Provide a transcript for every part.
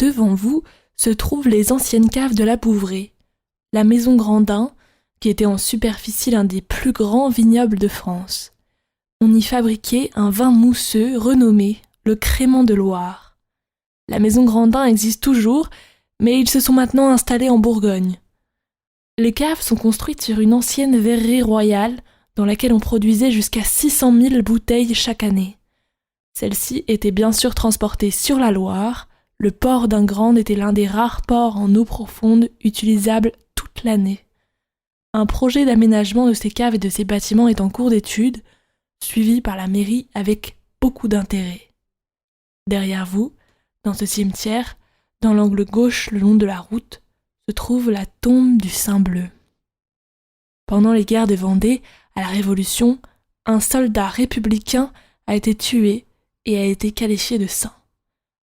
devant vous se trouvent les anciennes caves de la Bouveraie, la maison Grandin, qui était en superficie l'un des plus grands vignobles de France. On y fabriquait un vin mousseux renommé le Crémant de Loire. La maison Grandin existe toujours, mais ils se sont maintenant installés en Bourgogne. Les caves sont construites sur une ancienne verrerie royale dans laquelle on produisait jusqu'à 600 000 bouteilles chaque année. Celles-ci étaient bien sûr transportées sur la Loire. Le port d'Ingrande était l'un des rares ports en eau profonde utilisables toute l'année. Un projet d'aménagement de ces caves et de ces bâtiments est en cours d'étude, suivi par la mairie avec beaucoup d'intérêt. Derrière vous, dans ce cimetière, dans l'angle gauche le long de la route, se trouve la tombe du Saint Bleu. Pendant les guerres de Vendée, à la Révolution, un soldat républicain a été tué et a été qualifié de saint.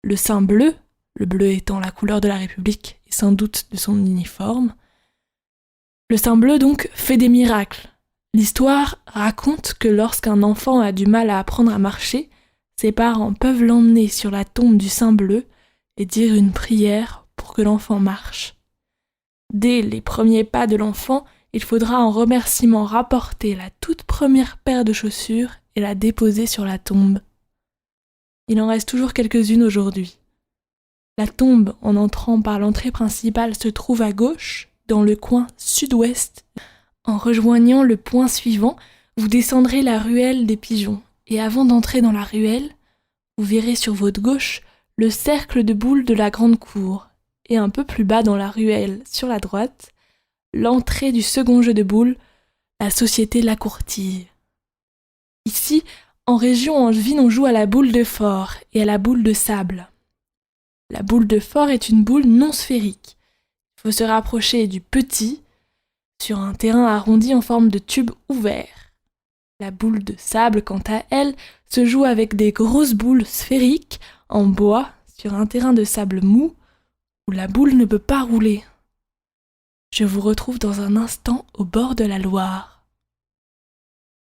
Le Saint Bleu, le bleu étant la couleur de la République et sans doute de son uniforme, le Saint Bleu donc fait des miracles. L'histoire raconte que lorsqu'un enfant a du mal à apprendre à marcher, ses parents peuvent l'emmener sur la tombe du Saint Bleu et dire une prière pour que l'enfant marche. Dès les premiers pas de l'enfant, il faudra en remerciement rapporter la toute première paire de chaussures et la déposer sur la tombe. Il en reste toujours quelques-unes aujourd'hui. La tombe, en entrant par l'entrée principale, se trouve à gauche, dans le coin sud-ouest. En rejoignant le point suivant, vous descendrez la ruelle des Pigeons, et avant d'entrer dans la ruelle, vous verrez sur votre gauche le cercle de boules de la grande cour, et un peu plus bas dans la ruelle, sur la droite, l'entrée du second jeu de boules, la société La Courtille. Ici, en région angevine, on joue à la boule de fort et à la boule de sable. La boule de fort est une boule non sphérique. Il faut se rapprocher du petit, sur un terrain arrondi en forme de tube ouvert. La boule de sable, quant à elle, se joue avec des grosses boules sphériques en bois sur un terrain de sable mou où la boule ne peut pas rouler. Je vous retrouve dans un instant au bord de la Loire.